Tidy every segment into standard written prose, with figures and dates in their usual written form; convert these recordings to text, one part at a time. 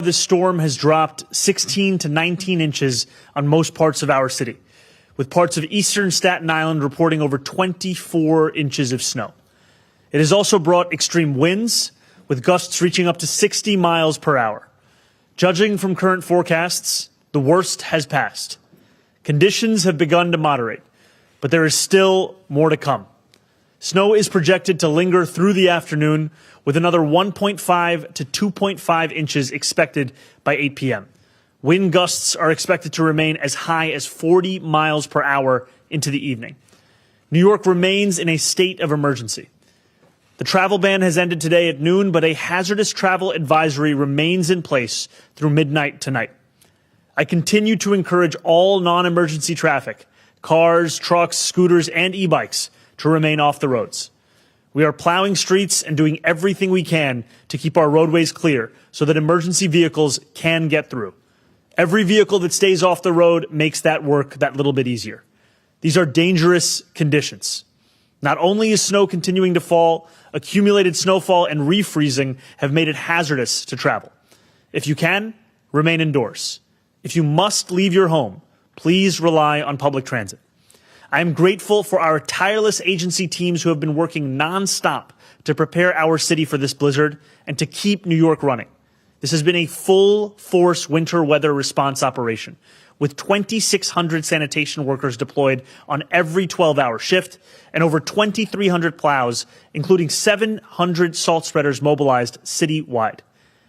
This storm has dropped 16 to 19 inches on most parts of our city, with parts of eastern Staten Island reporting over 24 inches of snow. It has also brought extreme winds, with gusts reaching up to 60 miles per hour. Judging from current forecasts, the worst has passed. Conditions have begun to moderate, but there is still more to come. Snow is projected to linger through the afternoon, with another 1.5 to 2.5 inches expected by 8 p.m. Wind gusts are expected to remain as high as 40 miles per hour into the evening. New York remains in a state of emergency. The travel ban has ended today at noon, but a hazardous travel advisory remains in place through midnight tonight. I continue to encourage all non-emergency traffic, cars, trucks, scooters, and e-bikes, to remain off the roads. We are plowing streets and doing everything we can to keep our roadways clear so that emergency vehicles can get through. Every vehicle that stays off the road makes that work that little bit easier. These are dangerous conditions. Not only is snow continuing to fall, accumulated snowfall and refreezing have made it hazardous to travel. If you can, remain indoors. If you must leave your home, please rely on public transit. I am grateful for our tireless agency teams who have been working nonstop to prepare our city for this blizzard and to keep New York running. This has been a full-force winter weather response operation, with 2,600 sanitation workers deployed on every 12-hour shift and over 2,300 plows, including 700 salt spreaders mobilized citywide.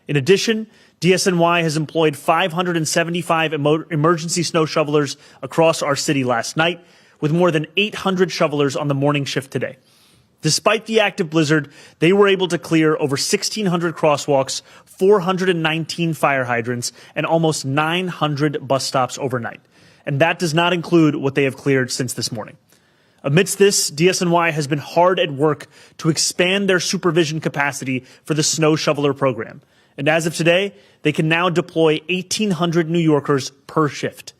In addition, DSNY has employed 575 emergency snow shovelers across our city last night, with more than 800 shovelers on the morning shift today. Despite the active blizzard, they were able to clear over 1,600 crosswalks, 419 fire hydrants, and almost 900 bus stops overnight. And that does not include what they have cleared since this morning. Amidst this, DSNY has been hard at work to expand their supervision capacity for the snow shoveler program. And as of today, they can now deploy 1,800 New Yorkers per shift.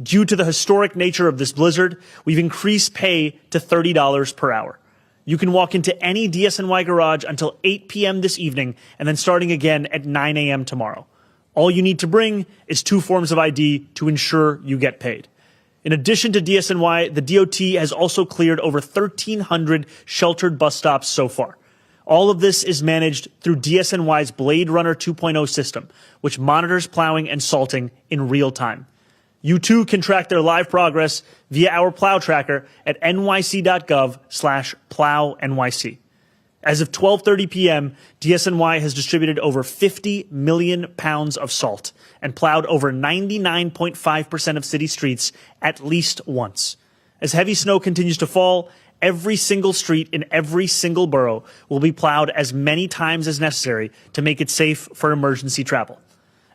Due to the historic nature of this blizzard, we've increased pay to $30 per hour. You can walk into any DSNY garage until 8 p.m. this evening and then starting again at 9 a.m. tomorrow. All you need to bring is 2 forms of ID to ensure you get paid. In addition to DSNY, the DOT has also cleared over 1,300 sheltered bus stops so far. All of this is managed through DSNY's Blade Runner 2.0 system, which monitors plowing and salting in real time. You too can track their live progress via our plow tracker at nyc.gov/plownyc. As of 12:30 p.m., DSNY has distributed over 50 million pounds of salt and plowed over 99.5% of city streets at least once. As heavy snow continues to fall, every single street in every single borough will be plowed as many times as necessary to make it safe for emergency travel.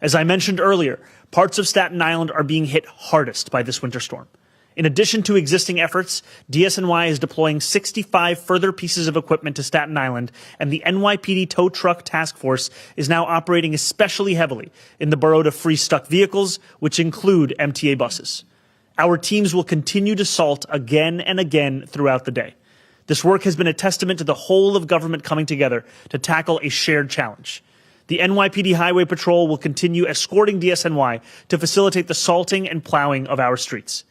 As I mentioned earlier, parts of Staten Island are being hit hardest by this winter storm. In addition to existing efforts, DSNY is deploying 65 further pieces of equipment to Staten Island, and the NYPD tow truck task force is now operating especially heavily in the borough to free stuck vehicles, which include MTA buses. Our teams will continue to salt again and again throughout the day. This work has been a testament to the whole of government coming together to tackle a shared challenge. The NYPD Highway Patrol will continue escorting DSNY to facilitate the salting and plowing of our streets.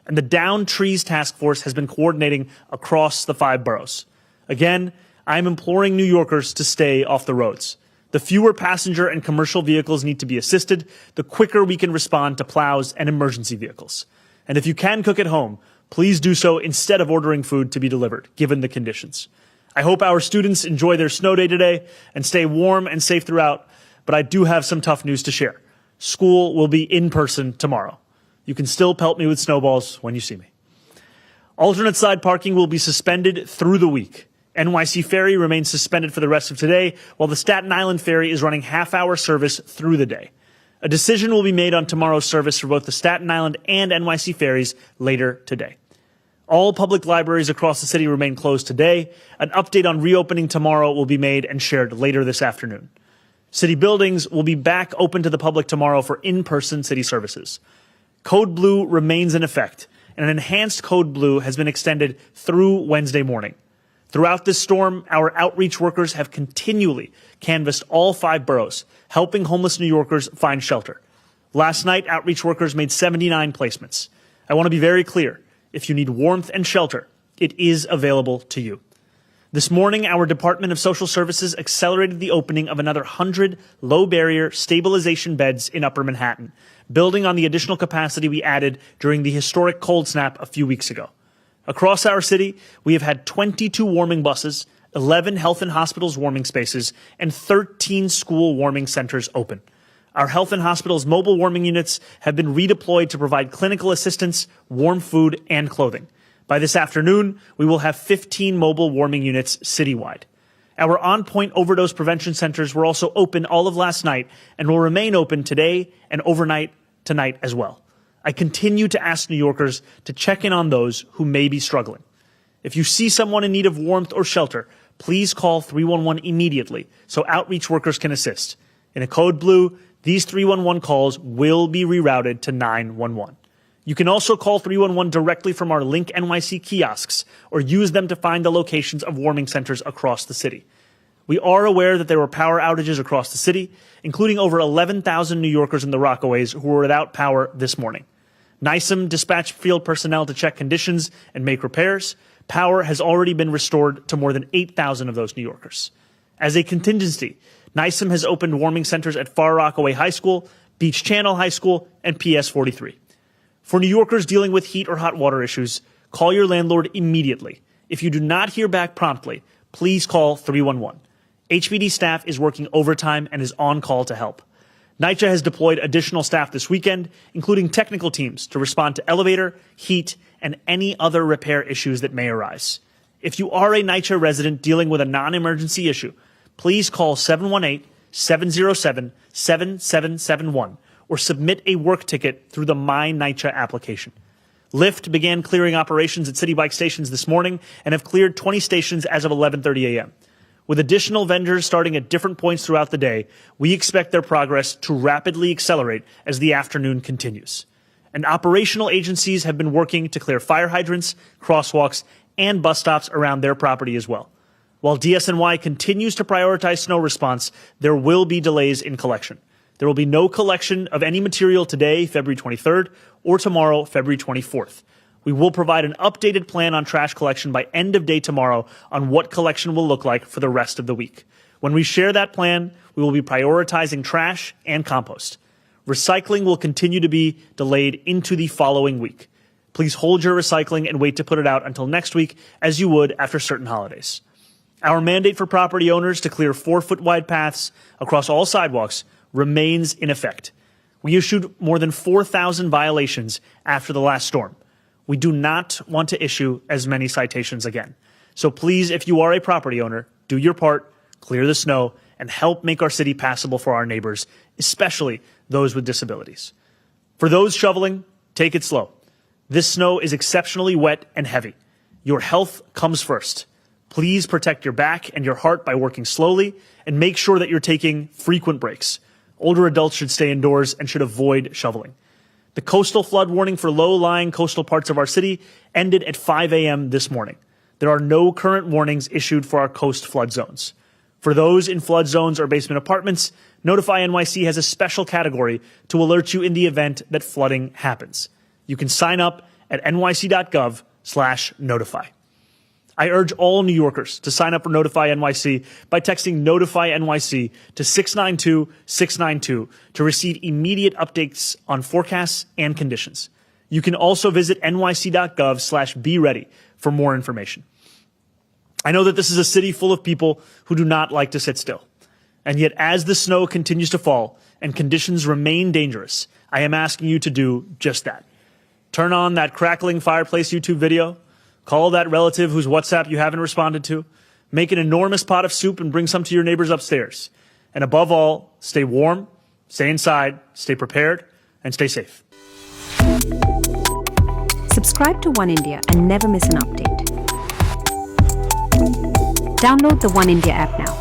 And the Down Trees Task Force has been coordinating across the 5 boroughs. Again, I am imploring New Yorkers to stay off the roads. The fewer passenger and commercial vehicles need to be assisted, the quicker we can respond to plows and emergency vehicles. And if you can cook at home, please do so instead of ordering food to be delivered, given the conditions. I hope our students enjoy their snow day today and stay warm and safe throughout, but I do have some tough news to share. School will be in person tomorrow. You can still pelt me with snowballs when you see me. Alternate side parking will be suspended through the week. NYC Ferry remains suspended for the rest of today, while the Staten Island Ferry is running half-hour service through the day. A decision will be made on tomorrow's service for both the Staten Island and NYC ferries later today. All public libraries across the city remain closed today. An update on reopening tomorrow will be made and shared later this afternoon. City buildings will be back open to the public tomorrow for in-person city services. Code Blue remains in effect, and an enhanced Code Blue has been extended through Wednesday morning. Throughout this storm, our outreach workers have continually canvassed all 5 boroughs, helping homeless New Yorkers find shelter. Last night, outreach workers made 79 placements. I want to be very clear. If you need warmth and shelter, it is available to you. This morning, our Department of Social Services accelerated the opening of another 100 low-barrier stabilization beds in Upper Manhattan, building on the additional capacity we added during the historic cold snap a few weeks ago. Across our city, we have had 22 warming buses, 11 health and hospitals warming spaces, and 13 school warming centers open. Our health and hospitals mobile warming units have been redeployed to provide clinical assistance, warm food, and clothing. By this afternoon, we will have 15 mobile warming units citywide. Our on-point overdose prevention centers were also open all of last night and will remain open today and overnight tonight as well. I continue to ask New Yorkers to check in on those who may be struggling. If you see someone in need of warmth or shelter, please call 311 immediately so outreach workers can assist. In a code blue, these 311 calls will be rerouted to 911. You can also call 311 directly from our Link NYC kiosks or use them to find the locations of warming centers across the city. We are aware that there were power outages across the city, including over 11,000 New Yorkers in the Rockaways who were without power this morning. NYSM dispatched field personnel to check conditions and make repairs. Power has already been restored to more than 8,000 of those New Yorkers. As a contingency, NYSM has opened warming centers at Far Rockaway High School, Beach Channel High School, and PS 43. For New Yorkers dealing with heat or hot water issues, call your landlord immediately. If you do not hear back promptly, please call 311. HPD staff is working overtime and is on call to help. NYCHA has deployed additional staff this weekend, including technical teams, to respond to elevator, heat, and any other repair issues that may arise. If you are a NYCHA resident dealing with a non-emergency issue, please call 718-707-7771 or submit a work ticket through the My NYCHA application. Lyft began clearing operations at City Bike stations this morning and have cleared 20 stations as of 11:30 a.m. With additional vendors starting at different points throughout the day, we expect their progress to rapidly accelerate as the afternoon continues. And operational agencies have been working to clear fire hydrants, crosswalks, and bus stops around their property as well. While DSNY continues to prioritize snow response, there will be delays in collection. There will be no collection of any material today, February 23rd, or tomorrow, February 24th. We will provide an updated plan on trash collection by end of day tomorrow on what collection will look like for the rest of the week. When we share that plan, we will be prioritizing trash and compost. Recycling will continue to be delayed into the following week. Please hold your recycling and wait to put it out until next week, as you would after certain holidays. Our mandate for property owners to clear 4-foot wide paths across all sidewalks remains in effect. We issued more than 4,000 violations after the last storm. We do not want to issue as many citations again. So please, if you are a property owner, do your part, clear the snow, and help make our city passable for our neighbors, especially those with disabilities. For those shoveling, take it slow. This snow is exceptionally wet and heavy. Your health comes first. Please protect your back and your heart by working slowly and make sure that you're taking frequent breaks. Older adults should stay indoors and should avoid shoveling. The coastal flood warning for low-lying coastal parts of our city ended at 5 a.m. this morning. There are no current warnings issued for our coast flood zones. For those in flood zones or basement apartments, Notify NYC has a special category to alert you in the event that flooding happens. You can sign up at nyc.gov/notify. I urge all New Yorkers to sign up for Notify NYC by texting Notify NYC to 692-692 to receive immediate updates on forecasts and conditions. You can also visit nyc.gov/be-ready for more information. I know that this is a city full of people who do not like to sit still. And yet, as the snow continues to fall and conditions remain dangerous, I am asking you to do just that. Turn on that crackling fireplace YouTube video. Call that relative whose WhatsApp you haven't responded to. Make an enormous pot of soup and bring some to your neighbors upstairs. And above all, stay warm, stay inside, stay prepared, and stay safe. Subscribe to One India and never miss an update. Download the One India app now.